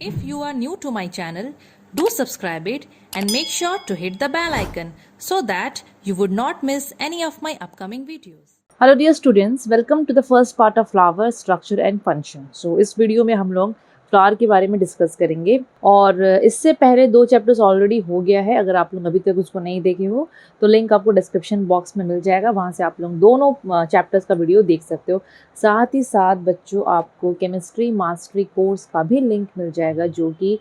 If you are new to my channel, do subscribe it and make sure to hit the bell icon so that you would not miss any of my upcoming videos. Hello dear students, welcome to the first part of flower structure and function. So इस video में हम लोग flower के बारे में discuss करेंगे और इससे पहले 2 चैप्टर्स ऑलरेडी हो गया है। अगर आप लोग अभी तक उसको नहीं देखे हो तो लिंक आपको डिस्क्रिप्शन बॉक्स में मिल जाएगा, वहाँ से आप लोग दोनों चैप्टर्स का वीडियो देख सकते हो। साथ ही साथ बच्चों आपको केमिस्ट्री मास्टरी कोर्स का भी लिंक मिल जाएगा, जो कि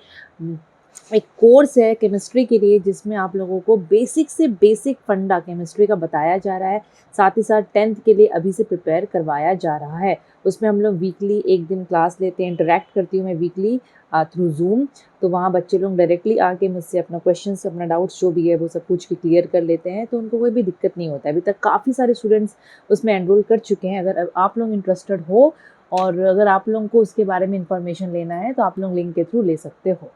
एक कोर्स है केमिस्ट्री के लिए, जिसमें आप लोगों को बेसिक से बेसिक फंडा केमिस्ट्री का बताया जा रहा है। साथ ही साथ 10th के लिए अभी से प्रिपेयर करवाया जा रहा है। उसमें हम लोग वीकली 1 दिन क्लास लेते हैं, इंटरेक्ट करती हूँ मैं वीकली थ्रू जूम। तो वहाँ बच्चे लोग डायरेक्टली आके मुझसे अपना क्वेश्चंस, अपना डाउट्स जो भी है वो सब पूछ के क्लियर कर लेते हैं, तो उनको कोई भी दिक्कत नहीं होता है। अभी तक काफ़ी सारे स्टूडेंट्स उसमें एनरोल कर चुके हैं। अगर आप लोग इंटरेस्टेड हो और अगर आप लोगों को उसके बारे में इंफॉर्मेशन लेना है तो आप लोग लिंक के थ्रू ले सकते हो।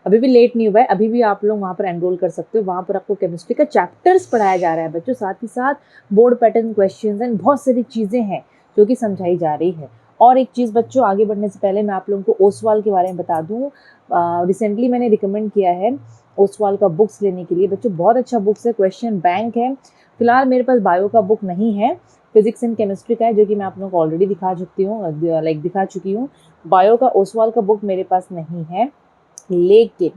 अभी भी लेट नहीं हुआ है, अभी भी आप लोग वहाँ पर एनरोल कर सकते हो। वहाँ पर आपको केमिस्ट्री का चैप्टर्स पढ़ाया जा रहा है बच्चों, साथ ही साथ बोर्ड पैटर्न क्वेश्चंस एंड बहुत सारी चीज़ें हैं जो कि समझाई जा रही है। और एक चीज़ बच्चों, आगे बढ़ने से पहले मैं आप लोगों को ओसवाल के बारे में बता दूँ। रिसेंटली मैंने रिकमेंड किया है ओसवाल का बुक्स लेने के लिए। बच्चों बहुत अच्छा बुक्स है, क्वेश्चन बैंक है। फिलहाल मेरे पास बायो का बुक नहीं है, फिजिक्स एंड केमिस्ट्री का है, जो कि मैं आप लोगों को ऑलरेडी दिखा चुकी हूँ। बायो का ओसवाल का बुक मेरे पास नहीं है, लेकिन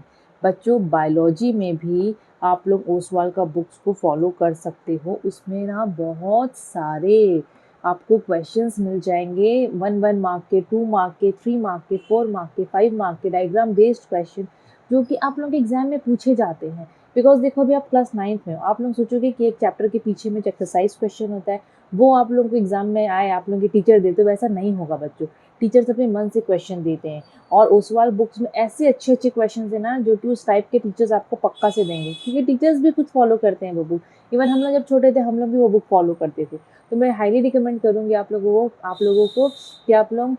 बच्चों बायोलॉजी में भी आप लोग ओसवाल का बुक्स को फॉलो कर सकते हो। उसमें ना बहुत सारे आपको क्वेश्चंस मिल जाएंगे, 1 मार्क के, 2 मार्क के, 3 मार्क के, 4 मार्क के, 5 मार्क के, डायग्राम बेस्ड क्वेश्चन जो कि आप लोगों के एग्जाम में पूछे जाते हैं। बिकॉज देखो अभी आप क्लास 9th में हो, आप लोग सोचोगे कि एक चैप्टर के पीछे में जो एक्सरसाइज क्वेश्चन होता है वो आप लोगों को एग्जाम में आए, आप लोगों के टीचर देते हो, वैसा नहीं होगा बच्चों। टीचर्स अपने मन से क्वेश्चन देते हैं और ओसवाल बुक्स में ऐसे अच्छे अच्छे क्वेश्चन है ना, जो कि उस टाइप के टीचर्स आपको पक्का से देंगे, क्योंकि टीचर्स भी खुद फॉलो करते हैं वो बुक। इवन हम लोग जब छोटे थे हम लोग भी वो बुक फॉलो करते थे। तो मैं हाईली रिकमेंड करूँगी आप लोगों को कि आप लोग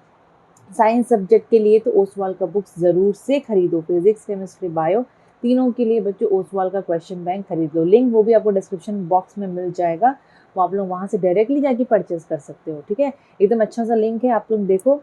साइंस सब्जेक्ट के लिए तो ओसवाल का बुक्स ज़रूर से खरीदो। फिजिक्स केमिस्ट्री बायो तीनों के लिए बच्चों ओसवाल का क्वेश्चन बैंक खरीद लो। लिंक वो भी आपको डिस्क्रिप्शन बॉक्स में मिल जाएगा, वो आप लोग वहाँ से डायरेक्टली जाके परचेज कर सकते हो। ठीक है, एकदम अच्छा सा लिंक है, आप लोग देखो,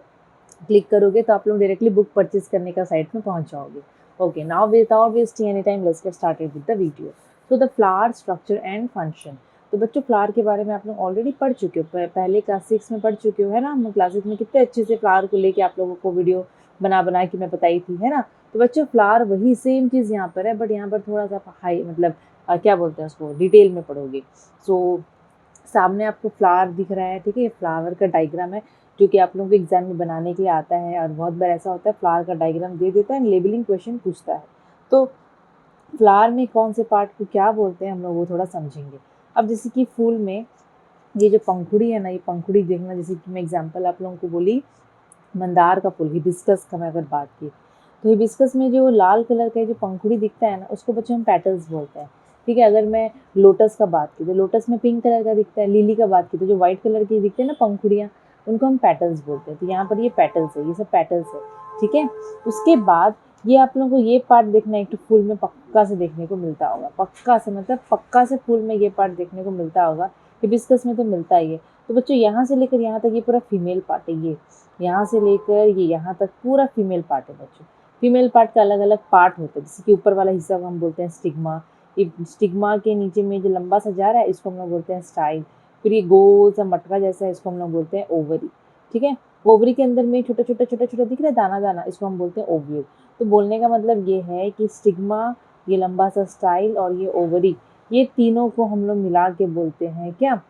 क्लिक करोगे तो आप लोग डायरेक्टली बुक परचेज करने का साइट में पहुंच जाओगे। Okay, now without wasting any time let's get started with the video. So the flower structure and function. तो बच्चों फ्लावर के बारे में आप लोग ऑलरेडी पढ़ चुके हो, पहले क्लास 6 में पढ़ चुके हो, है ना। हम क्लासेस में कितने अच्छे से फ्लावर को लेके आप लोगों को वीडियो बना के मैं बताई थी, है ना। तो बच्चों फ्लावर वही सेम चीज़ यहाँ पर है, बट यहाँ पर थोड़ा सा हाई मतलब क्या बोलते हैं उसको, डिटेल में पढ़ोगे। सो सामने आपको फ्लावर दिख रहा है, ठीक है, फ्लावर का डायग्राम है जो कि आप लोगों को एग्जाम में बनाने के लिए आता है। और बहुत बार ऐसा होता है फ्लावर का डायग्राम दे देता है, लेबलिंग क्वेश्चन पूछता है। तो फ्लावर में कौन से पार्ट को क्या बोलते हैं हम लोग वो थोड़ा समझेंगे। अब जैसे कि फूल में ये जो पंखुड़ी है ना, ये पंखुड़ी देखना, जैसे कि मैं एग्जाम्पल आप लोगों को बोली मंदार का फूल, हिबिस्कस का मैं अगर बात की, तो हिबिस्कस में जो लाल कलर का जो पंखुड़ी दिखता है ना, उसको बच्चों हम पेटल्स बोलते हैं। ठीक है, अगर मैं लोटस का बात की तो लोटस में पिंक कलर का दिखता है। लिली का बात की तो जो व्हाइट कलर की दिखते हैं ना पंखुड़ियाँ, उनको हम पेटल्स बोलते हैं। तो यहाँ पर ये पेटल्स है, ये सब पेटल्स है। ठीक है, उसके बाद ये आप लोगों को ये पार्ट देखना है, एक तो फूल में पक्का से देखने को मिलता होगा, पक्का से मतलब पक्का से फूल में ये पार्ट देखने को मिलता होगा। हिबिस्कस में तो मिलता ही है। तो बच्चों यहाँ से लेकर यहाँ तक ये पूरा फीमेल पार्ट है, ये यहाँ से लेकर ये यहाँ तक पूरा फीमेल पार्ट है बच्चों। फीमेल पार्ट का अलग अलग पार्ट होता है, जैसे कि ऊपर वाला हिस्सा को हम बोलते हैं स्टिग्मा। ये स्टिग्मा के नीचे में जो लंबा सा जा रहा है इसको हम लोग बोलते हैं स्टाइल। फिर ये गोल सा मटका जैसा है इसको हम लोग बोलते हैं ओवरी। ठीक है, ओवरी के अंदर में छोटा छोटा दिख रहा है दाना दाना, इसको हम बोलते हैं ओव्यूल। तो बोलने का मतलब ये है कि स्टिग्मा, ये लंबा सा स्टाइल और ये ओवरी, ये तीनों को हम लोग मिला के बोलते हैं क्या,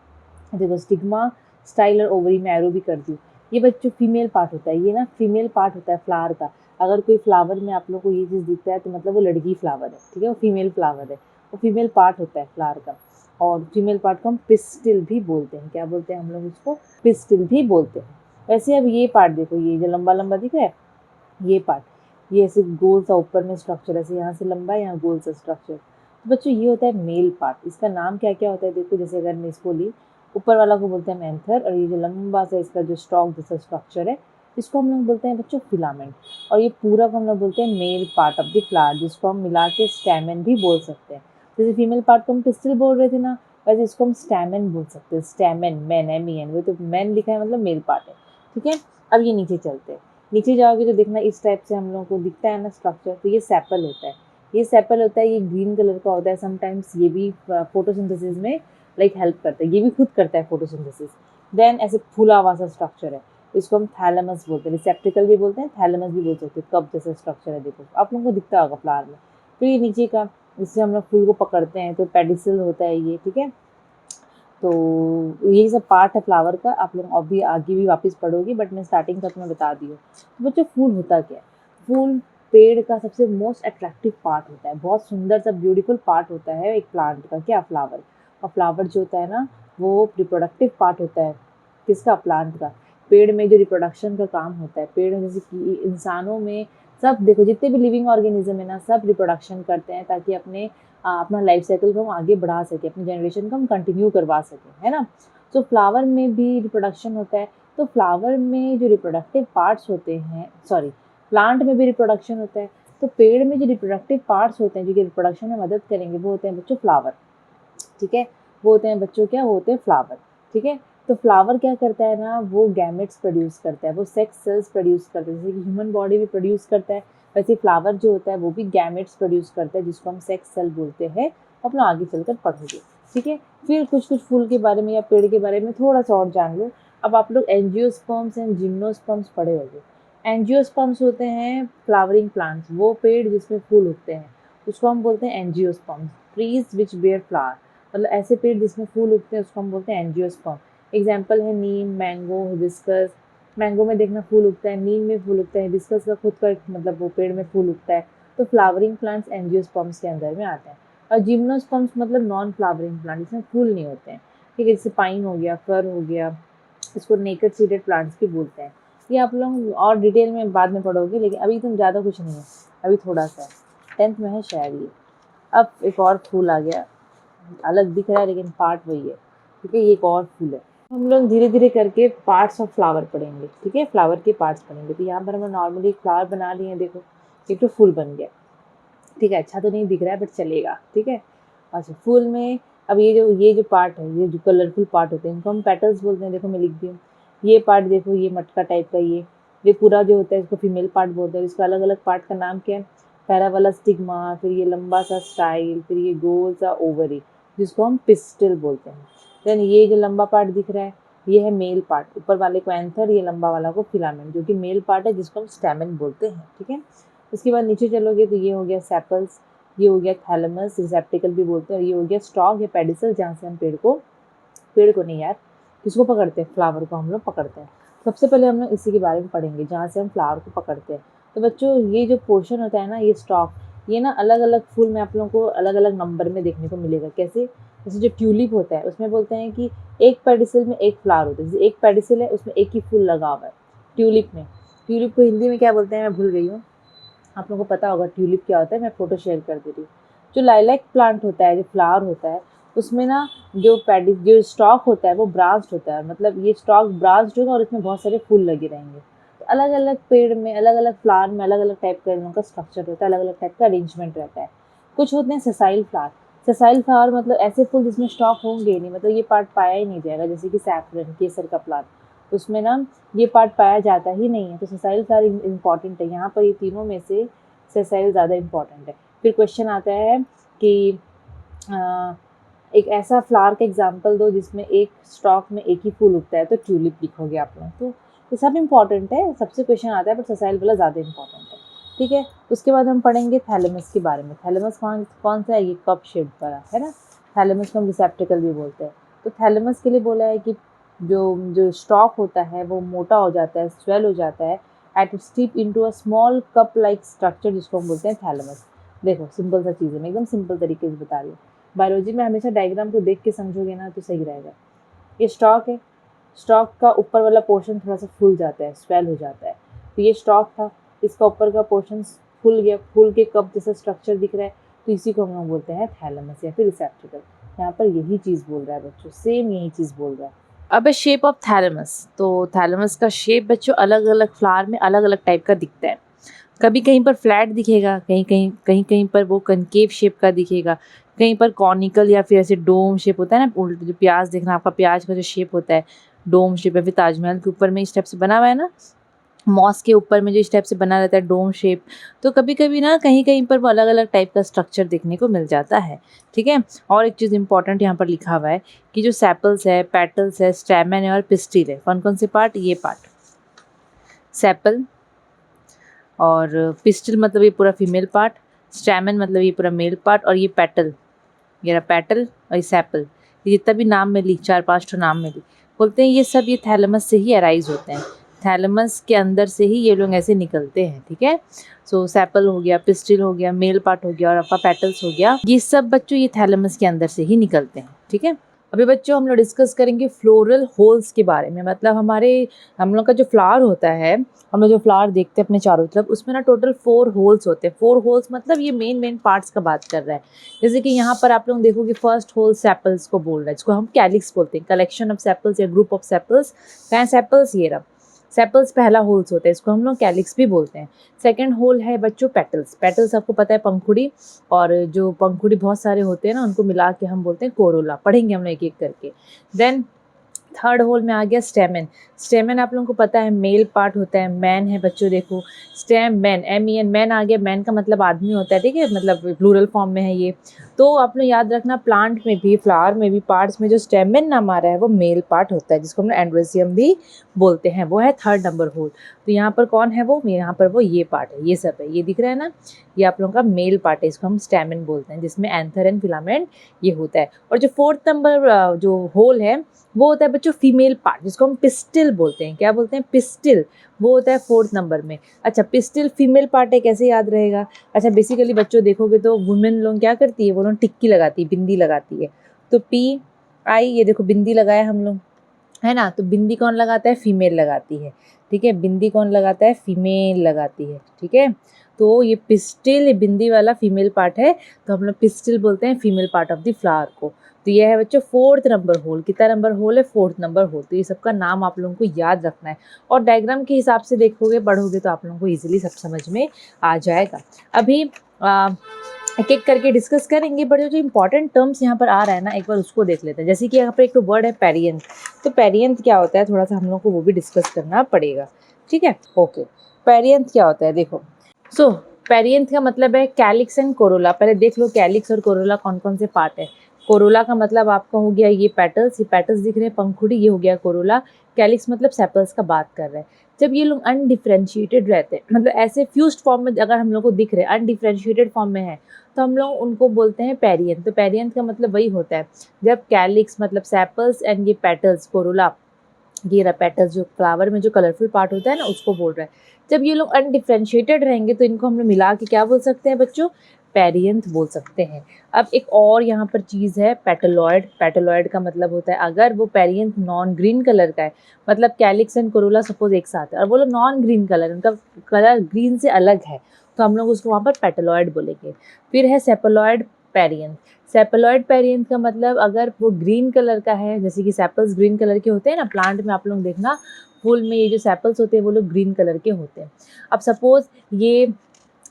देखो स्टिग्मा, स्टाइल और ओवरी में एरो भी कर दी। ये बच्चों फीमेल पार्ट होता है, ये ना फीमेल पार्ट होता है फ्लावर का। अगर कोई फ्लावर में आप लोग को ये चीज़ दिखता है तो मतलब वो लड़की फ्लावर है, ठीक है, वो फीमेल फ्लावर है, वो फीमेल पार्ट होता है फ्लावर का। और फीमेल पार्ट को हम पिस्टिल भी बोलते हैं। क्या बोलते हैं हम लोग उसको, पिस्टिल भी बोलते हैं। वैसे अब ये पार्ट देखो, ये जो लंबा लंबा दिख रहा है ये पार्ट, ये ऐसे गोल सा ऊपर में स्ट्रक्चर, ऐसे यहाँ से लंबा है, यहाँ गोल सा स्ट्रक्चर। तो बच्चों ये होता है मेल पार्ट। इसका नाम क्या क्या होता है देखो, जैसे अगर मैं इसको ली, ऊपर वाला को बोलते हैं एंथर, और ये जो लंबा सा इसका जो स्टॉक जैसा स्ट्रक्चर है इसको हम लोग बोलते हैं बच्चों फिलामेंट। और ये पूरा को हम लोग बोलते हैं male part of the flower, जिसको हम मिला के स्टैमेन भी बोल सकते हैं। जैसे फीमेल पार्ट को हम पिस्टिल बोल रहे थे ना, वैसे इसको हम स्टैमेन बोल सकते हैं। स्टैमेन, मैन, MEN, वो तो मैन लिखा है मतलब मेल पार्ट है। ठीक है, अब ये नीचे चलते हैं। नीचे जाओगे तो देखना इस टाइप से हम लोगों को दिखता है ना स्ट्रक्चर, तो ये सेपल होता है। ये सेपल होता है, ये ग्रीन कलर का होता है। समटाइम्स ये भी फोटोसिंथेसिस में लाइक हेल्प करता है, ये भी खुद करता है फोटोसिंथेसिस। देन ऐसे फूला हुआ सा स्ट्रक्चर है, इसको हम थैलेमस बोलते हैं, रिसेप्टिकल भी बोलते हैं, थैलेमस भी बोल सकते हैं। कप जैसा स्ट्रक्चर है, देखो आप लोगों को दिखता होगा फ्लावर में। फिर ये नीचे का, इससे हम लोग फूल को पकड़ते हैं, तो पेडिसल होता है ये, ठीक है। तो यही सब पार्ट है फ्लावर का। आप लोग अभी आगे भी वापस पढ़ोगे, बट मैं स्टार्टिंग तक मैं बता दी हूँ। तो बच्चों फूल होता क्या है? फूल पेड़ का सबसे मोस्ट अट्रैक्टिव पार्ट होता है, बहुत सुंदर सा ब्यूटीफुल पार्ट होता है एक प्लांट का। क्या? फ्लावर। और फ्लावर जो होता है ना, वो रिप्रोडक्टिव पार्ट होता है। किसका? प्लांट का। पेड़ में जो रिप्रोडक्शन का काम होता है, पेड़ जैसे कि इंसानों में, सब देखो जितने भी लिविंग ऑर्गेनिज्म है ना, सब रिप्रोडक्शन करते हैं ताकि अपना लाइफ साइकिल को हम आगे बढ़ा सकें, अपनी जनरेशन को हम कंटिन्यू करवा सकें, है ना। तो फ्लावर में भी रिप्रोडक्शन होता है। तो फ्लावर में जो रिप्रोडक्टिव पार्ट्स होते हैं, सॉरी, प्लांट में भी रिप्रोडक्शन होता है। तो पेड़ में जो रिप्रोडक्टिव पार्ट्स होते हैं जो कि रिप्रोडक्शन में मदद करेंगे, वो होते हैं बच्चों फ्लावर, ठीक है। वो होते हैं बच्चों, क्या वो होते हैं? फ्लावर, ठीक है। तो फ्लावर क्या करता है ना, वो गैमेट्स प्रोड्यूस करता है, वो सेक्स सेल्स प्रोड्यूस करता है। जैसे कि ह्यूमन बॉडी भी प्रोड्यूस करता है, वैसे फ्लावर जो होता है वो भी गैमेट्स प्रोड्यूस करता है, जिसको हम सेक्स सेल बोलते हैं। अपना आगे चलकर पढ़ोगे, ठीक है। फिर कुछ कुछ फूल के बारे में या पेड़ के बारे में थोड़ा सा और जान लो। अब आप लोग एंजियोस्पर्म्स एंड जिम्नोस्पर्म्स पढ़े होंगे। एंजियोस्पर्म्स होते हैं फ्लावरिंग प्लांट्स, वो पेड़ जिसमें फूल उगते हैं, उसको हम बोलते हैं angiosperms. Trees which bear flower, मतलब ऐसे पेड़ जिसमें फूल उगते हैं, उसको हम बोलते हैं एंजियोस्पर्म। एग्जाम्पल है नीम, मैंगो, हिबिस्कस। मैंगो में देखना फूल उगता है, नीम में फूल उगता है, हिबिस्कस का खुद का मतलब वो पेड़ में फूल उगता है। तो फ्लावरिंग प्लांट्स एंजियोस्पर्म्स के अंदर में आते हैं। और जिम्नोस्पर्म्स मतलब नॉन फ्लावरिंग प्लांट, जिसमें फूल नहीं होते हैं, ठीक है। जैसे पाइन हो गया, फर हो गया, इसको नेकेड सीडेड प्लांट्स भी बोलते हैं। ये आप लोग और डिटेल में बाद में पढ़ोगे, लेकिन अभी तुम ज़्यादा कुछ नहीं है, अभी थोड़ा सा है, 10th में है शायद ये। अब एक और फूल आ गया, अलग दिख रहा है लेकिन पार्ट वही है, ठीक है। ये एक और फूल है। हम लोग धीरे धीरे करके पार्ट्स ऑफ फ्लावर पढ़ेंगे, ठीक है। फ्लावर के पार्ट्स पढ़ेंगे। तो यहाँ पर हम नॉर्मली एक फ्लावर बना लिए हैं, देखो एक तो फूल बन गया, ठीक है। अच्छा तो नहीं दिख रहा है बट चलेगा, ठीक है। अच्छा, फूल में अब ये जो पार्ट है, ये जो कलरफुल पार्ट होते हैं, इनको हम पेटल्स बोलते हैं। देखो मैं लिख दी हूँ, ये पार्ट देखो, ये मटका टाइप का, ये पूरा जो होता है इसको फीमेल पार्ट बोलते हैं। इसका अलग अलग पार्ट का नाम क्या है? पैरा वाला स्टिग्मा, फिर ये लंबा सा स्टाइल, फिर ये गोल सा ओवरी, जिसको हम पिस्टिल बोलते हैं। देन ये जो लंबा पार्ट दिख रहा है, ये है मेल पार्ट, ऊपर वाले को एंथर, ये लंबा वाला को फिलामेंट, जो कि मेल पार्ट है, जिसको हम स्टैमेन बोलते हैं, ठीक है। उसके बाद नीचे चलोगे तो ये हो गया सेपल्स, ये हो गया थैलेमस, रिसेप्टिकल भी बोलते हैं, और ये हो गया स्टॉक या पेडिसल, जहाँ से हम पेड़ को नहीं यार, किसको पकड़ते हैं? फ्लावर को हम लोग पकड़ते हैं। सबसे पहले हम लोग इसी के बारे में पढ़ेंगे, जहाँ से हम फ्लावर को पकड़ते हैं। तो बच्चों ये जो पोर्शन होता है ना, ये स्टॉक, ये ना अलग अलग फूल में आप लोगों को अलग अलग नंबर में देखने को मिलेगा। कैसे? जैसे जो ट्यूलिप होता है, उसमें बोलते हैं कि एक पेडिसल में एक फ्लावर होता है। जैसे एक पेडिसल है, उसमें एक ही फूल लगा हुआ है ट्यूलिप में। ट्यूलिप को हिंदी में क्या बोलते हैं मैं भूल गई हूँ, आप लोगों को पता होगा ट्यूलिप क्या होता है, मैं फ़ोटो शेयर कर दे रही हूँ। जो लाइलैक प्लांट होता है, जो फ्लावर होता है, उसमें ना जो स्टॉक होता है वो ब्रांच्ड होता है, मतलब ये स्टॉक ब्रांच्ड होगा और इसमें बहुत सारे फूल लगे रहेंगे। तो अलग अलग पेड़ में, अलग अलग फ्लावर में अलग अलग टाइप का इन लोगों का स्ट्रक्चर होता है, अलग अलग टाइप का अरेंजमेंट रहता है। कुछ होते हैं सेसाइल फ्लावर। सेसाइल फ्लावर मतलब ऐसे फूल जिसमें स्टॉक होंगे नहीं, मतलब ये पार्ट पाया ही नहीं जाएगा। जैसे कि सैफरन, केसर का प्लांट, उसमें ना ये पार्ट पाया जाता ही नहीं है। तो सेसाइल फ्लावर इंपॉर्टेंट है यहाँ पर। ये तीनों में से सेसाइल ज़्यादा इंपॉर्टेंट है। फिर क्वेश्चन आता है कि एक ऐसा फ्लावर का एग्जाम्पल दो जिसमें एक स्टॉक में एक ही फूल उगता है, तो ट्यूलिप लिखोगे आप लोग। तो ये सब इंपॉर्टेंट है, सबसे क्वेश्चन आता है, बट सेसाइल वाला ज़्यादा इंपॉर्टेंट है, ठीक है। उसके बाद हम पढ़ेंगे थैलेमस के बारे में। थैलेमस कौन सा है? ये कप शेप वाला है ना। थैलेमस को हम रिसेप्टिकल भी बोलते हैं। तो थैलेमस के लिए बोला है कि जो स्टॉक होता है वो मोटा हो जाता है, स्वेल हो जाता है at its tip into a small cup like structure, जिसको हम बोलते हैं थैलेमस। देखो सिंपल सा चीज़ है, मैं एकदम सिंपल तरीके से बता रही हूँ। बायोलॉजी में हमेशा डायग्राम को देख के समझोगे ना तो सही रहेगा। ये स्टॉक है, स्टॉक का ऊपर वाला पोर्शन थोड़ा सा फूल जाता है, स्वेल हो जाता है। तो ये स्टॉक था, इसका ऊपर का पोर्शन फूल गया, फूल के कप जैसा स्ट्रक्चर दिख रहा है, तो इसी को हम लोग बोलते हैं थैलेमस या फिर रिसेप्टिकल। यहाँ पर यही चीज़ बोल रहा है बच्चों, सेम यही चीज़ बोल रहा है। अब है शेप ऑफ थैलेमस। तो थैलेमस का शेप बच्चों अलग अलग फ्लावर में अलग अलग टाइप का दिखता है। कभी कहीं पर फ्लैट दिखेगा, कहीं पर वो कनकेव शेप का दिखेगा, कहीं पर कॉनिकल या फिर ऐसे डोम शेप होता है ना, उल्टा जो प्याज देखना, आपका प्याज का जो शेप होता है डोम शेप है, फिर ताजमहल के ऊपर में इस टाइप से बना हुआ है ना, मॉस के ऊपर में जो इस टाइप से बना रहता है डोम शेप, तो कभी कभी ना कहीं कहीं पर वो अलग अलग टाइप का स्ट्रक्चर देखने को मिल जाता है। ठीक है, और एक चीज़ इंपॉर्टेंट यहाँ पर लिखा हुआ है कि जो सेपल्स है, पेटल्स है, स्टैमेन है और पिस्टिल है, कौन कौन से पार्ट, ये पार्ट सेपल और पिस्टिल मतलब ये पूरा फीमेल पार्ट, स्टैमेन मतलब ये पूरा मेल पार्ट, और ये पेटल, ये रहा पेटल और ये सेपल, ये जितना भी नाम में ली, 4-5 ठो नाम में ली, बोलते हैं ये सब ये थैलेमस से ही अराइज होते हैं, थैलेमस के अंदर से ही ये लोग ऐसे निकलते हैं। ठीक है, सो सेपल हो गया, पिस्टिल हो गया, मेल पार्ट हो गया और आपका पेटल्स हो गया, ये सब बच्चों ये थैलेमस के अंदर से ही निकलते हैं। ठीक है, अभी बच्चों हम लोग डिस्कस करेंगे फ्लोरल होल्स के बारे में। मतलब हम लोग का जो फ्लावर होता है, हम लोग जो फ्लावर देखते हैं अपने चारों तरफ, उसमें ना टोटल 4 होल्स होते हैं। 4 होल्स मतलब ये मेन पार्ट्स का बात कर रहा है। जैसे कि यहाँ पर आप लोग देखोगे फर्स्ट होल सेपल्स को बोल रहा है, जिसको हम कैलिक्स बोलते हैं, कलेक्शन ऑफ सेपल्स या ग्रुप ऑफ सेपल्स। कहाँ सेपल्स, ये रहा सेपल्स पहला होल्स होता है, इसको हम लोग कैलिक्स भी बोलते हैं। सेकंड होल है बच्चों पेटल्स। पेटल्स आपको पता है पंखुड़ी, और जो पंखुड़ी बहुत सारे होते हैं ना, उनको मिला के हम बोलते हैं कोरोला। पढ़ेंगे हम लोग एक एक करके। देन थर्ड होल में आ गया स्टेमन। स्टेमन आप लोगों को पता है मेल पार्ट होता है, मैन है बच्चों, देखो स्टेम मैन, MEN, मैन आ गया। मैन का मतलब आदमी होता है, ठीक है, मतलब प्लूरल फॉर्म में है ये। तो आप लोग याद रखना, प्लांट में भी, फ्लावर में भी, पार्ट्स में जो स्टेमन नाम आ रहा है वो मेल पार्ट होता है, जिसको हम लोग एंड्रोसियम भी बोलते हैं, वो है थर्ड नंबर होल। तो यहाँ पर कौन है वो, यहाँ पर वो ये पार्ट है, ये सब है, ये दिख रहा है ना, ये आप लोगों का मेल पार्ट है, इसको हम स्टेमन बोलते हैं, जिसमें एंथर एंड फिलामेंट ये होता है। और जो फोर्थ नंबर जो होल है वो होता है बच्चों फीमेल पार्ट, जिसको हम पिस्टिल बोलते हैं। क्या बोलते हैं, पिस्टिल, वो होता है फोर्थ नंबर में। अच्छा, पिस्टिल फीमेल पार्ट है, कैसे याद रहेगा। अच्छा, बेसिकली बच्चों देखोगे तो वुमेन लोग क्या करती है, वो लोग टिक्की लगाती है, बिंदी लगाती है। तो PI, ये देखो बिंदी लगाया हम लोग, है ना, तो बिंदी कौन लगाता है, फीमेल लगाती है। ठीक है, बिंदी कौन लगाता है, फीमेल लगाती है। ठीक है, तो ये पिस्टिल, ये बिंदी वाला फीमेल पार्ट है, तो हम लोग पिस्टिल बोलते हैं female part of the flower को। तो ये है बच्चों फोर्थ नंबर होल। कितना नंबर होल है, फोर्थ नंबर होल। तो ये सबका नाम आप लोगों को याद रखना है, और डायग्राम के हिसाब से देखोगे, पढ़ोगे तो आप लोगों को ईजिली सब समझ में आ जाएगा। अभी एक एक करके डिस्कस करेंगे, बट जो इंपॉर्टेंट टर्म्स यहाँ पर आ रहा है ना, एक बार उसको देख लेते हैं। जैसे कि यहाँ पर एक तो वर्ड है पेरियंथ, तो पेरियंथ क्या होता है, थोड़ा सा हम लोग को वो भी डिस्कस करना पड़ेगा। ठीक है, ओके, पेरियंथ क्या होता है, देखो। सो पेरियंथ का मतलब है कैलिक्स एंड कोरोला। पहले देख लो कैलिक्स और कोरोला कौन कौन से पार्ट है। कोरोला का मतलब आपका हो गया ये पेटल्स, ये पेटल्स दिख रहे हैं पंखुड़ी, ये हो गया कोरोला। कैलिक्स मतलब सेपल्स का बात कर रहे हैं। जब ये लोग अनडिफ्रेंशिएटेड रहते हैं, मतलब ऐसे फ्यूज्ड फॉर्म में अगर हम लोग को दिख रहे हैं, अनडिफ्रेंशिएटेड फॉर्म में है, तो हम लोग उनको बोलते हैं पेरियंथ। तो पेरियंथ का मतलब वही होता है जब कैलिक्स मतलब सेपल्स एंड ये पेटल्स कोरोला, ये रहा पेटल्स, जो फ्लावर में जो कलरफुल पार्ट होता है ना, उसको बोल रहा है। जब ये लोग अनडिफ्रेंशिएटेड रहेंगे तो इनको हम लोग मिला के क्या बोल सकते हैं बच्चों, पेरियंथ बोल सकते हैं। अब एक और यहाँ पर चीज़ है पेटलॉइड। पेटलॉइड का मतलब होता है अगर वो पेरियंथ नॉन ग्रीन कलर का है, मतलब कैलिक्स एंड कोरोला सपोज एक साथ है और वो लोग नॉन ग्रीन कलर, उनका कलर ग्रीन से अलग है, तो हम लोग उसको वहाँ पर पेटलॉइड बोलेंगे। फिर है सेपलॉइड पेरियंथ। सेपलॉइड पेरियंथ का मतलब अगर वो ग्रीन कलर का है, जैसे कि सेपल्स ग्रीन कलर के होते हैं ना, प्लांट में आप लोग देखना फूल में ये जो सेपल्स होते हैं वो लोग ग्रीन कलर के होते हैं। अब सपोज ये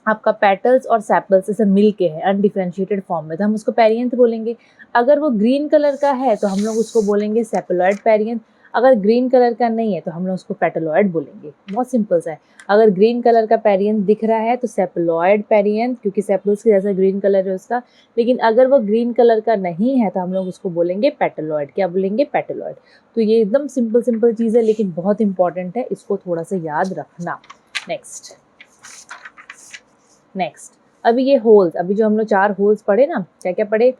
आपका पेटल्स और सेपल्स ऐसे मिल के है अनडिफ्रेंशिएटेड फॉर्म में, तो हम उसको पेरियंथ बोलेंगे। अगर वो ग्रीन कलर का है तो हम लोग उसको बोलेंगे सेपलॉइड पेरियंथ। अगर ग्रीन कलर का नहीं है तो हम लोग उसको पेटलॉइड बोलेंगे। बहुत सिंपल सा है, अगर ग्रीन कलर का पेरियंथ दिख रहा है तो सेपलॉइड पेरियंथ, क्योंकि सेपल्स के जैसा ग्रीन कलर है उसका। लेकिन अगर वो ग्रीन कलर का नहीं है तो हम लोग उसको बोलेंगे पेटलॉइड। क्या बोलेंगे, पेटलॉइड। तो ये एकदम सिंपल सिंपल चीज़ है, लेकिन बहुत इंपॉर्टेंट है, इसको थोड़ा सा याद रखना। नेक्स्ट अभी ये होल्स, अभी जो हम लोग 4 होल्स पढ़े ना, क्या क्या पढ़े,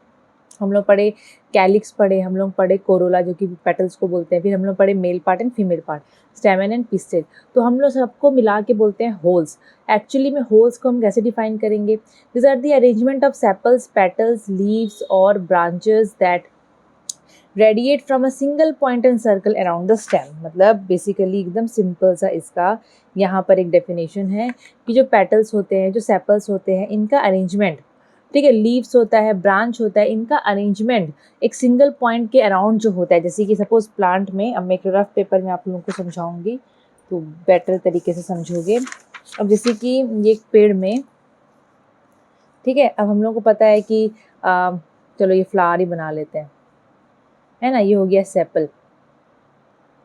हम लोग पढ़े कैलिक्स पढ़े, हम लोग पढ़े कोरोला जो कि पेटल्स को बोलते हैं, फिर हम लोग पढ़े male part and female part, स्टेमन and pistil. तो हम लोग सबको मिला के बोलते हैं होल्स। एक्चुअली में होल्स को हम कैसे डिफाइन करेंगे, this are the arrangement of sepals, petals, leaves और branches that radiate from a single point and circle around the stem. मतलब बेसिकली एकदम सिंपल सा इसका यहाँ पर एक डेफिनेशन है कि जो पेटल्स होते हैं, जो सेपल्स होते हैं, इनका अरेंजमेंट, ठीक है, लीव्स होता है, ब्रांच होता है, इनका अरेंजमेंट एक सिंगल पॉइंट के अराउंड जो होता है। जैसे कि सपोज प्लांट में, अब मैं एक रफ पेपर में आप लोगों को समझाऊंगी तो बेटर तरीके से समझोगे। अब जैसे कि ये एक पेड़ में, ठीक है, अब हम लोग को पता है कि चलो ये फ्लावर ही बना लेते हैं, है ना, ये हो गया सेपल,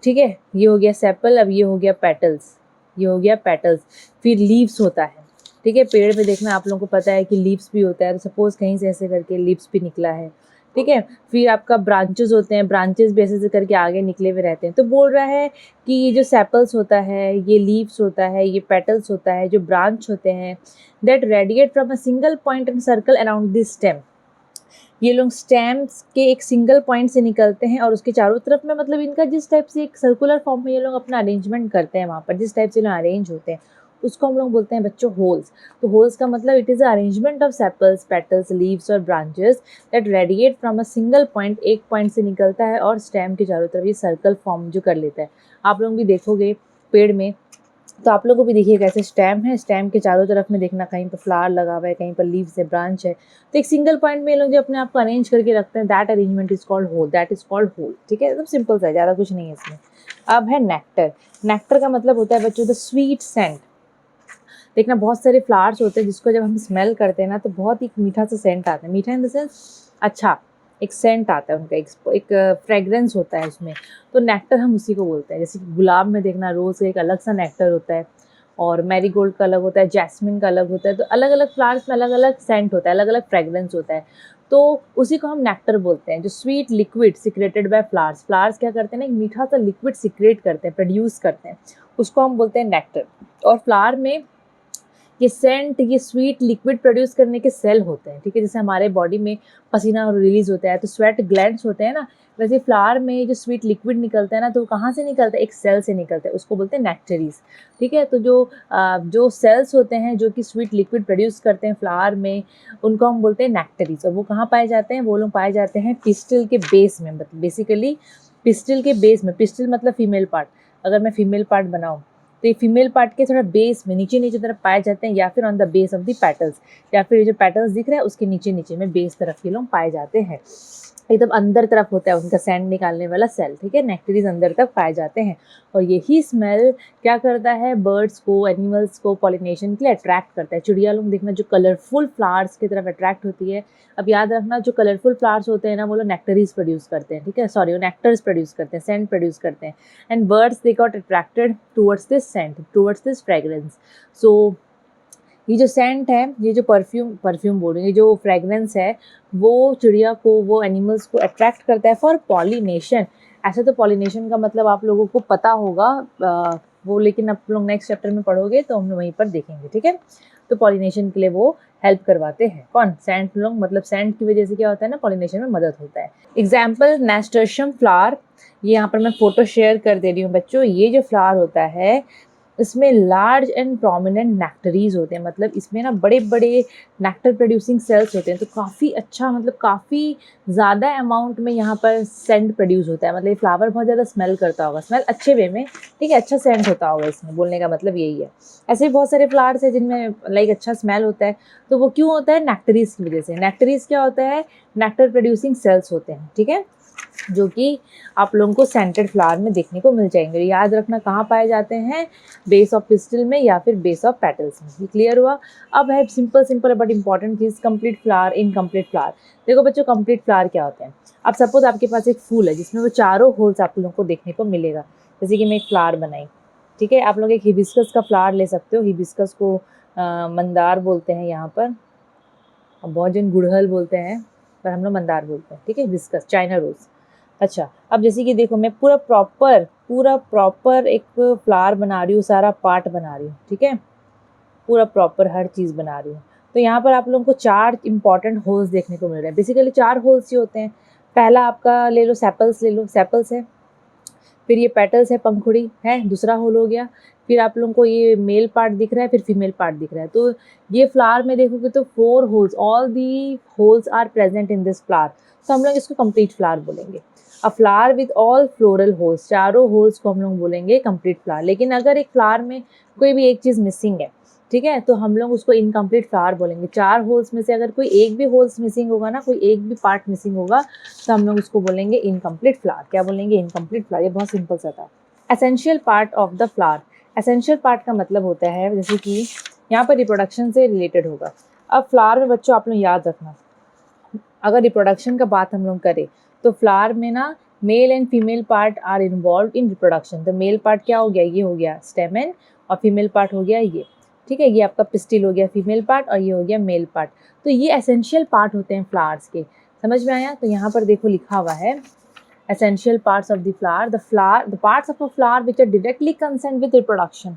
ठीक है, ये हो गया सेपल। अब ये हो गया पेटल्स, ये हो गया पेटल्स। फिर लीव्स होता है, ठीक है, पेड़ पे देखना आप लोगों को पता है कि लीव्स भी होता है, तो सपोज कहीं से ऐसे करके लीव्स भी निकला है, ठीक है। फिर आपका ब्रांचेस होते हैं, ब्रांचेस भी ऐसे करके आगे निकले हुए रहते हैं। तो बोल रहा है कि ये जो सेपल्स होता है, ये लीव्स होता है, ये पेटल्स होता है, जो ब्रांच होते हैं, that radiate from a single point and circle around this stem. ये लोग स्टेम्स के एक सिंगल पॉइंट से निकलते हैं और उसके चारों तरफ में, मतलब इनका जिस टाइप से एक सर्कुलर फॉर्म में ये लोग अपना अरेंजमेंट करते हैं, वहाँ पर जिस टाइप से लोग अरेंज होते हैं, उसको हम लोग बोलते हैं बच्चों होल्स। तो होल्स का मतलब it is a arrangement of sepals, petals, leaves और branches that radiate from a single point, एक पॉइंट से निकलता है और स्टेम के चारों तरफ ये सर्कल फॉर्म जो कर लेता है। आप लोग भी देखोगे पेड़ में, तो आप लोगों को भी देखिएगा ऐसे स्टेम है, स्टेम के चारों तरफ में देखना कहीं पर फ्लावर लगा हुआ है, कहीं पर लीव्स है, ब्रांच है। तो एक सिंगल पॉइंट में ये लोग जो अपने आप को अरेंज करके रखते हैं, that arrangement is called whorl, that is called whorl, ठीक है। एकदम सिंपल सा है, ज़्यादा कुछ नहीं है इसमें। अब है नेक्टर। नेक्टर का मतलब होता है बच्चों द स्वीट सेंट। देखना बहुत सारे फ्लावर्स होते हैं जिसको जब हम स्मेल करते हैं ना, तो बहुत ही मीठा सा सेंट आता है। मीठा इन द सेंस अच्छा, एक सेंट आता है उनका, एक फ्रेग्रेंस होता है उसमें। तो नेक्टर हम उसी को बोलते हैं। जैसे कि गुलाब में देखना रोज़ का एक अलग सा नेक्टर होता है, और मैरीगोल्ड का अलग होता है, जैस्मिन का अलग होता है। तो अलग अलग फ्लावर्स में अलग अलग सेंट होता है, अलग अलग फ्रेग्रेंस होता है। तो उसी को हम नेक्टर बोलते हैं। जो sweet liquid secreted by flowers, flowers क्या करते हैं ना, एक मीठा सा लिक्विड सिक्रेट करते हैं, प्रोड्यूस करते हैं, उसको हम बोलते हैं नेक्टर। और फ्लावर में ये सेंट, ये स्वीट लिक्विड प्रोड्यूस करने के सेल होते हैं, ठीक है। जैसे हमारे बॉडी में पसीना रिलीज होता है तो स्वेट ग्लैंड्स होते हैं ना, वैसे फ्लावर में जो स्वीट लिक्विड निकलता है ना, तो वो कहाँ से निकलता है, एक सेल से निकलता है, उसको बोलते हैं नेक्टरीज, ठीक है। तो जो सेल्स होते हैं जो कि स्वीट लिक्विड प्रोड्यूस करते हैं फ्लावर में, उनको हम बोलते हैं नेक्टरीज। और वो कहाँ पाए जाते हैं, वो लोग पाए जाते हैं पिस्टिल के बेस में, मतलब बेसिकली पिस्टिल के बेस में। पिस्टिल मतलब फीमेल पार्ट। अगर मैं फीमेल पार्ट बनाऊँ तो ये फीमेल पार्ट के थोड़ा बेस में, नीचे नीचे तरफ पाए जाते हैं, या फिर on the base of the petals, या फिर ये जो पेटल्स दिख रहा है उसके नीचे नीचे में बेस तरफ ये लोग पाए जाते हैं। एकदम अंदर तरफ होता है उनका सेंट निकालने वाला सेल, ठीक है। नेक्टरीज अंदर तक पाए जाते हैं। और यही स्मेल क्या करता है, बर्ड्स को, एनिमल्स को पॉलिनेशन के लिए अट्रैक्ट करता है। चिड़िया लोग देखना जो कलरफुल फ्लावर्स की तरफ अट्रैक्ट होती है। अब याद रखना जो कलरफुल फ्लावर्स होते हैं ना, वो लोग नेक्टरीज प्रोड्यूस करते हैं, ठीक है, सॉरी वो नेक्टर्स प्रोड्यूस करते हैं, सेंट प्रोड्यूस करते हैं। And birds they got attracted towards this scent, towards this fragrance. So ये जो सेंट है, ये जो परफ्यूम बोल रही हूँ, ये जो फ्रेगरेंस है, वो चिड़िया को, वो एनिमल्स को अट्रैक्ट करता है फॉर पॉलिनेशन। ऐसे तो पॉलिनेशन का मतलब आप लोगों को पता होगा, वो लेकिन आप लोग नेक्स्ट चैप्टर में पढ़ोगे तो हम वहीं पर देखेंगे, ठीक है। तो पॉलिनेशन के लिए वो हेल्प करवाते हैं, कौन, सेंट लोग। मतलब सेंट की वजह से क्या होता है ना, पॉलिनेशन में मदद होता है। एग्जाम्पल नास्टर्शियम फ्लावर, ये यहाँ पर मैं फोटो शेयर कर दे रही हूँ बच्चों। ये जो फ्लावर होता है इसमें लार्ज एंड प्रोमिनेंट नेक्टरीज होते हैं, मतलब इसमें ना बड़े बड़े नेक्टर प्रोड्यूसिंग सेल्स होते हैं। तो काफ़ी अच्छा, मतलब काफ़ी ज़्यादा अमाउंट में यहाँ पर सेंट प्रोड्यूस होता है। मतलब ये फ्लावर बहुत ज़्यादा स्मेल करता होगा, स्मेल अच्छे वे में, ठीक है, अच्छा सेंट होता होगा इसमें, बोलने का मतलब यही है। ऐसे भी बहुत सारे फ्लावर्स हैं जिनमें लाइक अच्छा स्मेल होता है। तो वो क्यों होता है, नेक्टरीज की वजह से। नेक्टरीज क्या होता है, नेक्टर प्रोड्यूसिंग सेल्स होते हैं, ठीक है, जो कि आप लोगों को सेंटेड फ्लावर में देखने को मिल जाएंगे। याद रखना कहाँ पाए जाते हैं, बेस ऑफ पिस्टिल में या फिर बेस ऑफ पेटल्स में। ये क्लियर हुआ। अब है simple but important cheese, complete flower, incomplete flower. देखो बच्चों, कंप्लीट फ्लावर क्या होता है। अब सपोज आपके पास एक फूल है जिसमें वो चारों होल्स आप लोगों को देखने को मिलेगा। जैसे कि मैं एक फ्लावर बनाई, ठीक है। आप लोग एक हिबिस्कस का फ्लावर ले सकते हो। हिबिस्कस को मंदार बोलते हैं यहाँ पर, और बहुत जन गुड़हल बोलते हैं, पर हम लोग मंदार बोलते हैं, ठीक है। Hibiscus, China rose. अच्छा, अब जैसे कि देखो मैं पूरा प्रॉपर एक फ्लावर बना रही हूँ, सारा पार्ट बना रही हूँ, ठीक है, पूरा प्रॉपर हर चीज़ बना रही हूँ। तो यहाँ पर आप लोगों को 4 इंपॉर्टेंट होल्स देखने को मिल रहे हैं। बेसिकली 4 होल्स ही होते हैं। पहला आपका ले लो, सेपल्स ले लो, सेपल्स है। फिर ये पेटल्स है, पंखुड़ी है, दूसरा होल हो गया। फिर आप लोगों को ये मेल पार्ट दिख रहा है, फिर फीमेल पार्ट दिख रहा है। तो ये फ्लावर में देखोगे तो 4 whorls, all the whorls are present in this flower. तो हम लोग इसको कंप्लीट फ्लावर बोलेंगे। A flower with all floral whorls, चारों होल्स को हम लोग बोलेंगे कंप्लीट फ्लावर। लेकिन अगर एक फ्लावर में कोई भी एक चीज़ मिसिंग है, ठीक है, तो हम लोग उसको इनकम्प्लीट फ्लावर बोलेंगे। 4 होल्स में से अगर कोई एक भी होल्स मिसिंग होगा ना, कोई एक भी पार्ट मिसिंग होगा, तो हम लोग उसको बोलेंगे इनकम्प्लीट फ्लावर। क्या बोलेंगे, इनकम्प्लीट फ्लावर। ये बहुत सिंपल सा था। Essential part of the flower, essential part का मतलब होता है जैसे कि यहाँ पर रिप्रोडक्शन से रिलेटेड होगा। अब फ्लावर में बच्चों आप लोग याद रखना, अगर रिप्रोडक्शन का बात हम लोग करें तो फ्लावर में ना male and female part are involve in reproduction. तो मेल पार्ट क्या हो गया, ये हो गया स्टेमन, और फीमेल पार्ट हो गया ये, ठीक है। ये आपका पिस्टिल हो गया फीमेल पार्ट और ये हो गया मेल पार्ट। तो ये एसेंशियल पार्ट होते हैं फ्लावर्स के, समझ में आया। तो यहाँ पर देखो लिखा हुआ है essential parts of the flower, the parts of a flower which are directly concerned with reproduction,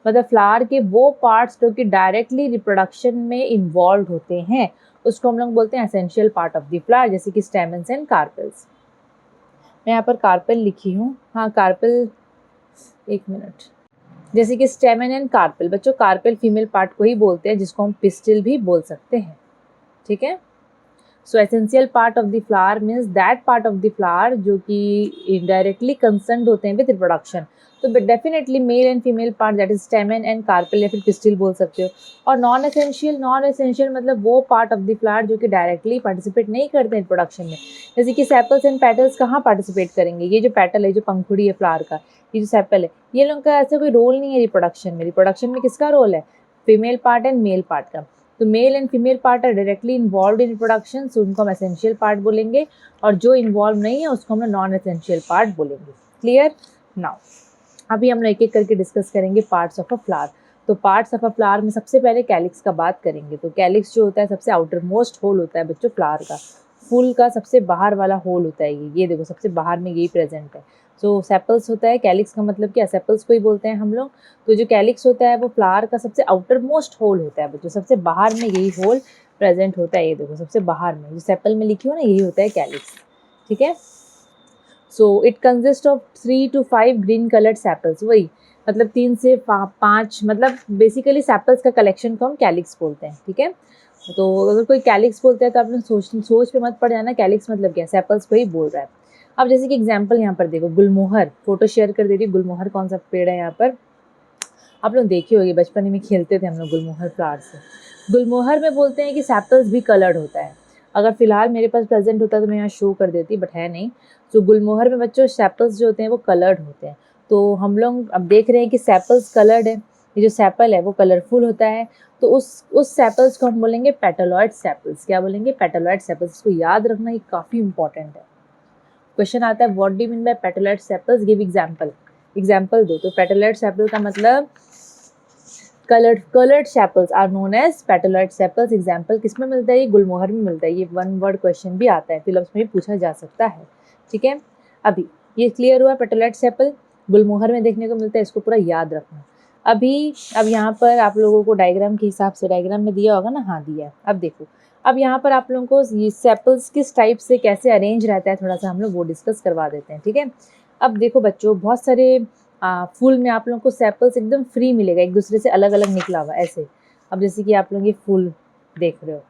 मतलब फ्लावर के वो पार्ट्स जो कि डायरेक्टली रिप्रोडक्शन में इन्वॉल्व होते हैं उसको हम लोग बोलते हैं essential part of the flower, जैसे कि स्टेमन्स एंड कार्पेल्स। मैं यहाँ पर कार्पेल लिखी हूँ, हाँ कार्पेल, एक मिनट, जैसे कि स्टेमन एंड कार्पेल। बच्चों कार्पेल फीमेल पार्ट को ही बोलते हैं जिसको हम पिस्टिल भी बोल सकते हैं, ठीक है। सो essential part of the flower means that part of the flower जो कि इनडायरेक्टली कंसर्न्ड होते हैं विद रिप्रोडक्शन। तो definitely mail and female part that is स्टेमन and carpel या फिर पिस्टिल बोल सकते हो। और नॉन एसेंशियल मतलब वो पार्ट ऑफ द फ्लावर जो कि डायरेक्टली पार्टिसिपेट नहीं करते हैं रिप्रोडक्शन में, जैसे कि सेपल्स एंड पेटल्स कहाँ पार्टिसिपेट करेंगे। ये जो पेटल है, जो पंखुड़ी है फ्लावर का, ये जो सेपल है, ये लोगों का ऐसा कोई रोल नहीं है रिप्रोडक्शन में। रिप्रोडक्शन में किसका रोल है, female part and male part का। तो male and female part are directly involve in reproduction, so उनको हम एसेंशियल पार्ट बोलेंगे, और जो इन्वॉल्व नहीं है उसको हम नॉन एसेंशियल पार्ट बोलेंगे। क्लियर। नाउ अभी हम एक एक करके डिस्कस करेंगे पार्ट्स ऑफ अ फ्लावर। तो पार्ट्स ऑफ अ फ्लावर में सबसे पहले कैलिक्स का बात करेंगे। तो कैलिक्स जो होता है सबसे आउटर मोस्ट होल होता है बच्चों फ्लावर का, फूल का सबसे बाहर वाला होल होता है ये देखो सबसे बाहर में यही प्रेजेंट है। सो सेपल्स होता है, कैलिक्स का मतलब क्या, सेपल्स को ही बोलते हैं हम लोग। तो जो कैलिक्स होता है वो फ्लावर का सबसे आउटर मोस्ट होल होता है बच्चों, सबसे बाहर में यही होल प्रेजेंट होता है, ये देखो सबसे बाहर में जो सेपल में लिखी हो ना, यही होता है कैलिक्स, ठीक है। So it consist of 3 to 5 green coloured sepals, वही मतलब 3 से 5, मतलब बेसिकली सेपल्स का कलेक्शन को हम कैलिक्स बोलते हैं, ठीक है। तो अगर कोई कैलिक्स बोलता है तो आपने सोच पे मत पड़ जाना कैलिक्स मतलब क्या, सेपल्स को ही बोल रहा है। अब जैसे कि एग्जांपल यहाँ पर देखो, गुलमोहर, फोटो शेयर कर दे रही, गुलमोहर कौन सा पेड़ है यहाँ पर, आप लोग देखी होगी, बचपन में खेलते थे हम लोग गुलमोहर फ्लावर से। गुलमोहर में बोलते हैं कि सेपल्स भी कलर्ड होता है। अगर फिलहाल मेरे पास प्रेजेंट होता तो मैं यहाँ शो कर देती, बट है नहीं। तो गुलमोहर में बच्चों सेपल्स जो होते हैं वो कलर्ड होते हैं। तो हम लोग अब देख रहे हैं कि सेपल्स कलर्ड है, ये जो सेपल है वो कलरफुल होता है। तो उस सेपल्स को हम बोलेंगे पेटलॉइड सेपल्स। क्या बोलेंगे, पेटलॉइड सेपल्स। इसको याद रखना, ये काफ़ी इंपॉर्टेंट है। क्वेश्चन आता है what do you mean by petaloid sepals, give example दो। तो पेटलॉइड सेपल का मतलब colored sepals are known as petaloid sepals. Example किस में मिलता है, ये गुलमोहर में मिलता है। ये 1 वर्ड क्वेश्चन भी आता है, फिलहाल में भी पूछा जा सकता है, ठीक है। अभी ये क्लियर हुआ, पेटलॉइड सेपल गुलमोहर में देखने को मिलता है, इसको पूरा याद रखना। अब यहाँ पर आप लोगों को डायग्राम के हिसाब से, डायग्राम में दिया होगा ना, हाँ दिया है। अब देखो, अब यहाँ पर आप लोगों को ये सेपल्स किस टाइप से कैसे अरेंज रहता है थोड़ा सा हम लोग वो डिस्कस करवा देते हैं, ठीक है। अब देखो बच्चों, बहुत सारे फूल में आप लोगों को सेपल्स एकदम फ्री मिलेगा, एक दूसरे से अलग अलग निकला हुआ ऐसे। अब जैसे कि आप लोग ये फूल देख रहे हो,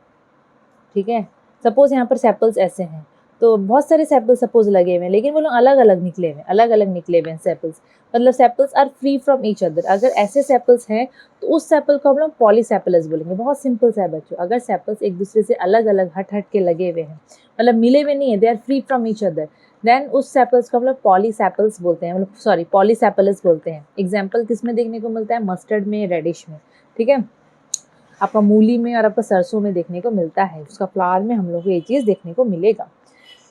ठीक है, सपोज यहाँ पर सेपल्स ऐसे हैं, तो बहुत सारे सेपल्स सपोज लगे हुए हैं, लेकिन वो लोग अलग अलग निकले हुए हैं सेपल्स, मतलब sepals are free from each other. अगर ऐसे सेपल्स हैं तो उस सेपल को हम लोग पॉलीसेपलस बोलेंगे। बहुत सिंपल सा है बच्चों, अगर सेपल्स एक दूसरे से अलग अलग हट के लगे हुए हैं, मतलब मिले हुए नहीं है, they are free from each other, then उस सेपल्स को हम लोग पॉलीसेपल्स बोलते हैं, मतलब सॉरी पॉलीसेपलस बोलते हैं। एग्जाम्पल किस में देखने को मिलता है, मस्टर्ड में, रेडिश में, ठीक है, आपका मूली में और आपका सरसों में देखने को मिलता है। उसका फ्लावर में हम लोग को ये चीज़ देखने को मिलेगा।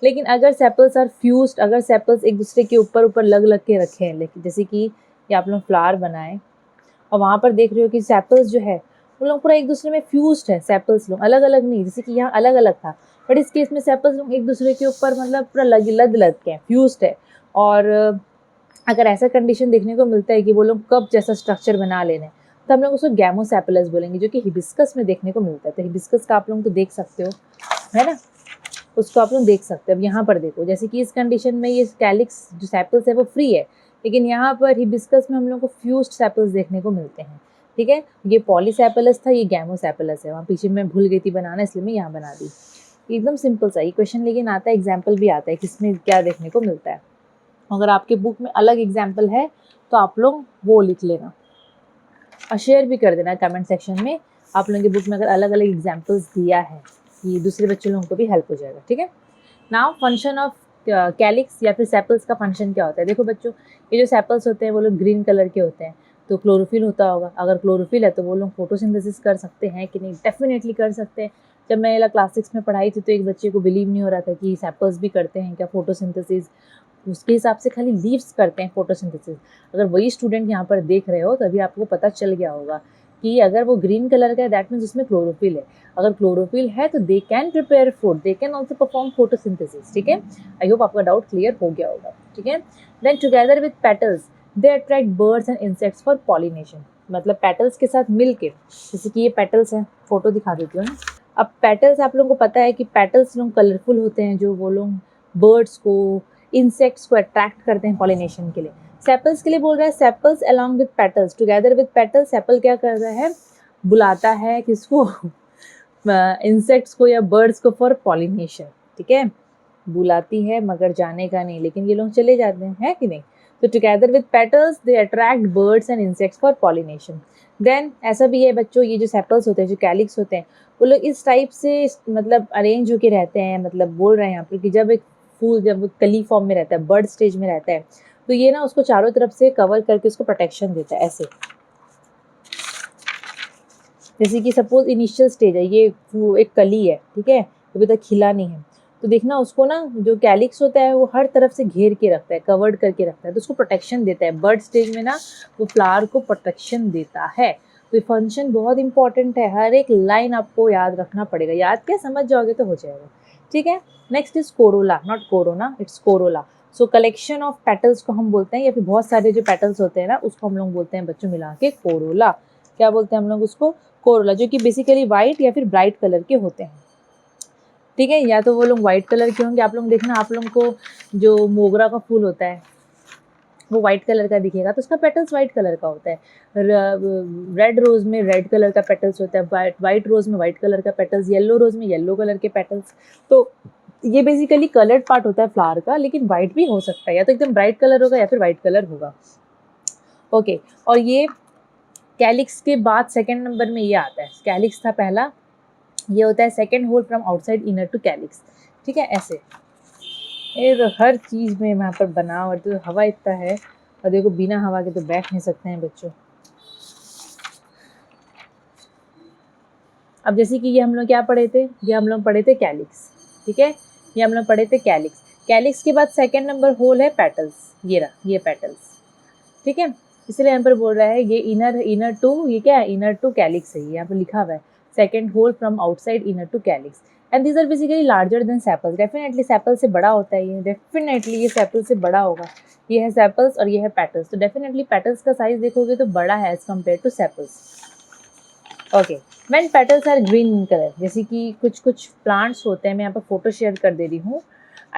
लेकिन अगर सेपल्स आर फ्यूज्ड, अगर सेपल्स एक दूसरे के ऊपर लग के रखे हैं, लेकिन जैसे कि ये आप लोग फ्लावर बनाए और वहाँ पर देख रहे हो कि सेपल्स जो है वो लोग पूरा एक दूसरे में फ्यूज्ड है, सेपल्स लोग अलग अलग नहीं, जैसे कि यहाँ अलग अलग था, बट इस केस में सेपल्स लोग एक दूसरे के ऊपर मतलब पूरा लद के हैं, फ्यूज्ड है। और अगर ऐसा कंडीशन देखने को मिलता है कि वो लोग कप जैसा स्ट्रक्चर बना ले रहे हैं, तो हम लोग उसको गैमोसेपलस बोलेंगे, जो कि हिबिस्कस में देखने को मिलता है। तो हिबिस्कस का आप लोग तो देख सकते हो, है ना, उसको आप लोग देख सकते हैं। अब यहाँ पर देखो, जैसे कि इस कंडीशन में ये कैलिक्स जो सेपल्स है वो फ्री है, लेकिन यहाँ पर हिबिस्कस में हम लोग को फ्यूज्ड सेपल्स देखने को मिलते हैं, ठीक है। ये पॉलीसेपलस था, ये गैमोसेपलस है। वहाँ पीछे मैं भूल गई थी बनाना, इसलिए मैं यहाँ बना दी। एकदम सिंपल सा ये क्वेश्चन, लेकिन आता है एग्जाम्पल भी आता है किसमें क्या देखने को मिलता है। अगर आपके बुक में अलग एग्जाम्पल है तो आप लोग वो लिख लेना और शेयर भी कर देना कमेंट सेक्शन में। आप लोगों की बुक में अगर अलग अलग एग्जाम्पल्स दिया है, कि दूसरे बच्चों लोगों को भी हेल्प हो जाएगा, ठीक है। नाउ फंक्शन ऑफ कैलिक्स या फिर सेपल्स का फंक्शन क्या होता है। देखो बच्चों, ये जो सेपल्स होते हैं वो लोग ग्रीन कलर के होते हैं, तो क्लोरोफिल होता होगा। अगर क्लोरोफिल है तो वो लोग फोटोसिंथेसिस कर सकते हैं कि नहीं, डेफिनेटली कर सकते हैं। जब मैं क्लास 6 में पढ़ाई थी तो एक बच्चे को बिलीव नहीं हो रहा था कि सेपल्स भी करते हैं क्या फोटोसिंथेसिस। उसके हिसाब से खाली लीव्स करते हैं फोटोसिंथेसिस। अगर वही स्टूडेंट यहाँ पर देख रहे हो तो अभी आपको पता चल गया होगा कि अगर वो ग्रीन कलर का है दैट मीन्स उसमें क्लोरोफिल है। अगर क्लोरोफिल है तो they can prepare food, they can also perform photosynthesis. ठीक है, आई होप आपका डाउट क्लियर हो गया होगा। ठीक है, then together with petals they attract birds and insects for pollination. मतलब पेटल्स के साथ मिलके, जैसे कि ये पेटल्स हैं, फोटो दिखा देती हूँ ना। अब पेटल्स आप लोगों को पता है कि पेटल्स लोग कलरफुल होते हैं, जो वो लोग बर्ड्स को, इंसेक्ट्स को अट्रैक्ट करते हैं पॉलिनेशन के लिए। सेपल्स के लिए बोल रहा है, sepals along with petals, together with petals, sepal क्या कर रहा है, बुलाता है किसको, इंसेक्ट्स को या बर्ड्स को फॉर पॉलिनेशन। ठीक है, बुलाती है मगर जाने का नहीं, लेकिन ये लोग चले जाते हैं, है कि नहीं। तो together with petals they attract birds and insects for pollination. Then ऐसा भी है बच्चों, ये जो सेपल्स होते हैं, जो कैलिक्स होते हैं, वो लोग इस टाइप से मतलब अरेंज होके रहते हैं। मतलब बोल रहे हैं यहाँ पर कि जब एक फूल जब वो कली फॉर्म में रहता है, बर्ड स्टेज में रहता है, तो ये ना उसको चारों तरफ से कवर करके उसको प्रोटेक्शन देता है ऐसे। जैसे कि सपोज इनिशियल स्टेज है, ये एक कली है, ठीक है, अभी तक खिला नहीं है, तो देखना उसको ना जो कैलिक्स होता है वो हर तरफ से घेर के रखता है, कवर्ड करके रखता है, तो उसको प्रोटेक्शन देता है। बर्ड स्टेज में ना वो फ्लावर को प्रोटेक्शन देता है। तो ये फंक्शन बहुत इंपॉर्टेंट है, हर एक लाइन आपको याद रखना पड़ेगा। याद क्या, समझ जाओगे तो हो जाएगा। ठीक है, next is Corolla, not corona, it's Corolla. So collection of petals को हम बोलते हैं, या फिर बहुत सारे जो पेटल्स होते हैं ना उसको हम लोग बोलते हैं बच्चों मिला के कोरोला। क्या बोलते हैं हम लोग उसको, कोरोला, जो कि बेसिकली वाइट या फिर ब्राइट कलर के होते हैं। ठीक है, या तो वो लोग वाइट कलर के होंगे। आप लोग देखना, आप लोगों को जो मोगरा का फूल होता है वो वाइट कलर का दिखेगा, तो उसका पेटल्स वाइट कलर का होता है। रेड रोज में रेड कलर का पेटल्स होता है, वाइट रोज में वाइट कलर का पेटल्स, येलो रोज में येलो कलर के पेटल्स। तो ये बेसिकली कलर्ड पार्ट होता है फ्लावर का, लेकिन वाइट भी हो सकता है, या तो एकदम ब्राइट कलर होगा या फिर वाइट कलर होगा। ओके, और ये कैलिक्स के बाद सेकेंड नंबर में ये आता है, कैलिक्स था पहला, ये होता है second whorl from outside inner to calyx. ठीक है, ऐसे ये तो हर चीज़ में यहाँ पर बनावट, तो हवा इतना है, और देखो बिना हवा के तो बैठ नहीं सकते हैं बच्चों। अब जैसे कि ये हम लोग क्या पढ़े थे, ये हम लोग पढ़े थे कैलिक्स। ठीक है, ये हम लोग पढ़े थे कैलिक्स। कैलिक्स के बाद सेकेंड नंबर होल है पेटल्स, ये रहा ये पेटल्स। ठीक है, इसलिए यहाँ पर बोल रहा है ये इनर टू, ये क्या है, इनर टू कैलिक्स है, यहाँ पर लिखा हुआ है second whorl from outside inner to calyx. And these are basically larger than sepals, definitely sepal से बड़ा होता है ये, डेफिनेटली ये सेपल से बड़ा होगा। ये है सेपल्स और ये है पेटल्स, तो डेफिनेटली पेटल्स का साइज देखोगे तो बड़ा है as compare to sepals. Okay, when petals are green in colour, जैसे कि कुछ कुछ प्लांट्स होते हैं, मैं यहाँ पर फोटो शेयर कर दे रही हूँ,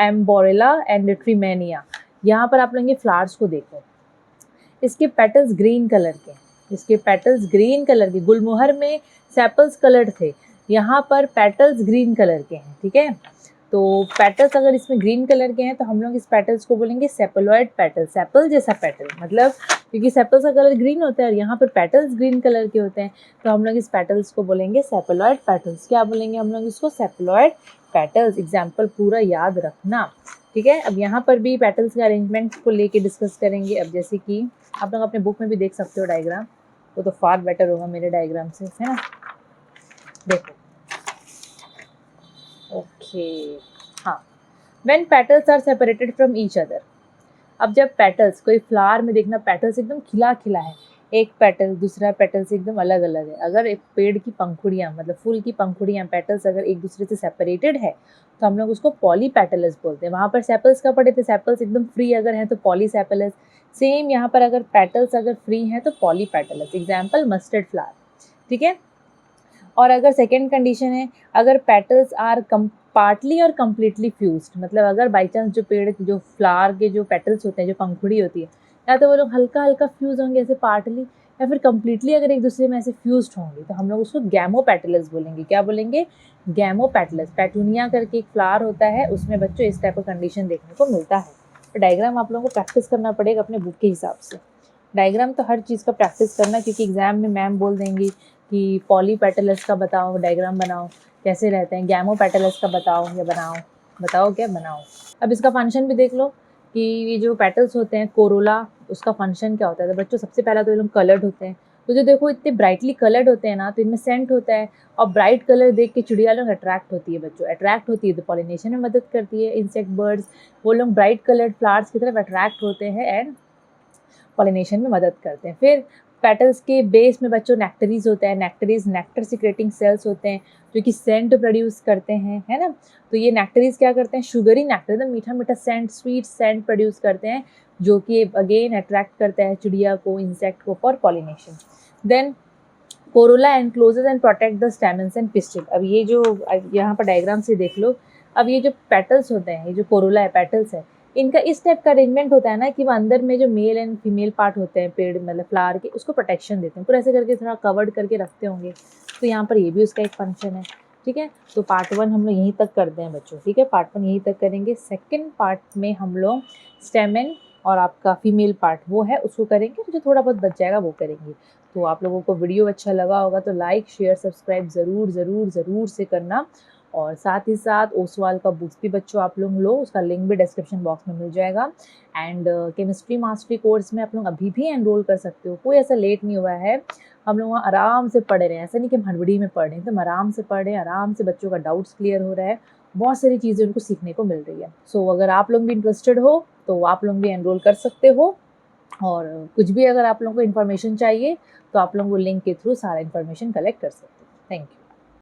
एम्बोरेला एंड ट्रिमेनिया। यहाँ पर आप लोग ये फ्लावर्स को देखो, इसके पेटल्स ग्रीन कलर के, इसके पेटल्स ग्रीन कलर के। गुलमोहर में सेपल्स कलर्ड थे, यहाँ पर पेटल्स ग्रीन कलर के हैं। ठीक है, तो पेटल्स अगर इसमें ग्रीन कलर के हैं तो हम लोग इस पेटल्स को बोलेंगे सेपलॉइड पेटल, सेपल जैसा पेटल, मतलब क्योंकि सेपल्स का कलर ग्रीन होता है और यहाँ पर पेटल्स ग्रीन कलर के होते हैं, तो हम लोग इस पेटल्स को बोलेंगे सेपलॉइड पेटल्स। क्या बोलेंगे हम लोग इसको, सेपलॉइड पेटल्स। एग्जाम्पल पूरा याद रखना। ठीक है, अब यहाँ पर भी पेटल्स के अरेंजमेंट को लेके डिस्कस करेंगे। अब जैसे कि आप लोग अपने बुक में भी देख सकते हो डायग्राम, वो तो फार बेटर होगा मेरे डायग्राम से, है ना। देखो, ओके, हाँ, when petals are separated from each other. अब जब पेटल्स, कोई फ्लावर में देखना पेटल्स एकदम खिला खिला है, एक पेटल दूसरा पेटल से एकदम अलग अलग है। अगर एक पेड़ की पंखुड़ियाँ, मतलब फूल की पंखुड़ियाँ, पेटल्स अगर एक दूसरे से सेपरेटेड है तो हम लोग उसको पॉलीपेटलस बोलते हैं। वहाँ पर सेपल्स का पढ़े थे, सेपल्स एकदम फ्री अगर हैं तो पॉलीसेपलस। सेम यहाँ पर अगर पेटल्स अगर फ्री हैं तो पॉलीपेटलस। Example mustard flower. ठीक है, और अगर सेकेंड कंडीशन है, अगर पेटल्स आर पार्टली और कम्प्लीटली फ्यूज्ड, मतलब अगर बाई चांस जो पेड़ जो फ्लावर के जो पेटल्स होते हैं, जो पंखुड़ी होती है, या तो वो लोग हल्का हल्का फ्यूज होंगे ऐसे पार्टली, या फिर कम्प्लीटली अगर एक दूसरे में ऐसे फ्यूज्ड होंगे, तो हम लोग उसको गैमोपेटलस बोलेंगे। क्या बोलेंगे, गैमोपेटलस। पेटूनिया करके एक फ्लावर होता है, उसमें बच्चों इस टाइप का कंडीशन देखने को मिलता है। तो डायग्राम आप लोगों को प्रैक्टिस करना पड़ेगा अपने बुक के हिसाब से। डायग्राम तो हर चीज़ का प्रैक्टिस करना, क्योंकि एग्जाम में मैम बोल देंगी कि पॉलीपेटलस का बताओ, डायग्राम बनाओ, कैसे रहते हैं, गैमोपेटलस का बताओ या बताओ क्या बनाओ। अब इसका फंक्शन भी देख लो कि ये जो पेटल्स होते हैं कोरोला, उसका फंक्शन क्या होता है। तो बच्चों सबसे पहला तो ये लोग कलर्ड होते हैं, तो जो देखो इतने ब्राइटली कलर्ड होते हैं ना, तो इनमें सेंट होता है, और ब्राइट कलर देख के चिड़िया लोग अट्रैक्ट होती है बच्चों, अट्रैक्ट होती है तो पॉलिनेशन में मदद करती है। इंसेक्ट बर्ड्स वो लोग ब्राइट कलर्ड फ्लावर्स की तरफ अट्रैक्ट होते हैं एंड पॉलिनेशन में मदद करते हैं। फिर पेटल्स के बेस में बच्चों नेक्टरीज होता है, नेक्टरीज नेक्टर सिक्रेटिंग सेल्स होते हैं जो कि सेंट प्रोड्यूस करते हैं, है ना। तो ये नेक्टरीज क्या करते हैं, शुगरी नेक्टर, एकदम मीठा मीठा सेंट, स्वीट सेंट प्रोड्यूस करते हैं, जो कि अगेन अट्रैक्ट करता है चिड़िया को, इंसेक्ट को for pollination. Then corolla encloses and protect the stamens and pistil. अब ये जो यहाँ पर डायग्राम से देख लो, अब ये जो पेटल्स होते हैं, ये जो कोरोला है, पेटल्स है, इनका इस टाइप का अरेंजमेंट होता है ना कि वो अंदर में जो मेल एंड फीमेल पार्ट होते हैं पेड़ मतलब फ्लावर के, उसको प्रोटेक्शन देते हैं, पूरा ऐसे करके थोड़ा कवर्ड करके रखते होंगे। तो यहाँ पर ये भी उसका एक फंक्शन है, ठीक है। तो पार्ट 1 हम लोग यहीं तक करते हैं बच्चों, ठीक है, पार्ट 1 यहीं तक करेंगे। सेकेंड पार्ट में हम लोग स्टेमन और आपका फीमेल पार्ट वो है उसको करेंगे, जो थोड़ा बहुत बच जाएगा वो करेंगे। तो आप लोगों को वीडियो अच्छा लगा होगा तो लाइक शेयर सब्सक्राइब ज़रूर ज़रूर ज़रूर से करना, और साथ ही साथ ओसवाल का बुक्स भी बच्चों आप लोग लो, उसका लिंक भी डिस्क्रिप्शन बॉक्स में मिल जाएगा। एंड केमिस्ट्री मास्टरी कोर्स में आप लोग अभी भी एनरोल कर सकते हो, कोई ऐसा लेट नहीं हुआ है। हम लोग वहाँ आराम से पढ़ रहे हैं, ऐसा नहीं कि हम हड़बड़ी में पढ़ रहे हैं, तो हम आराम से पढ़ रहे हैं, आराम से बच्चों का डाउट्स क्लियर हो रहा है, बहुत सारी चीज़ें उनको सीखने को मिल रही है। सो अगर आप लोग भी इंटरेस्टेड हो तो आप लोग भी एनरोल कर सकते हो, और कुछ भी अगर आप लोगों को इन्फॉर्मेशन चाहिए तो आप लोग वो लिंक के थ्रू सारा इन्फॉर्मेशन कलेक्ट कर सकते हो। Thank you.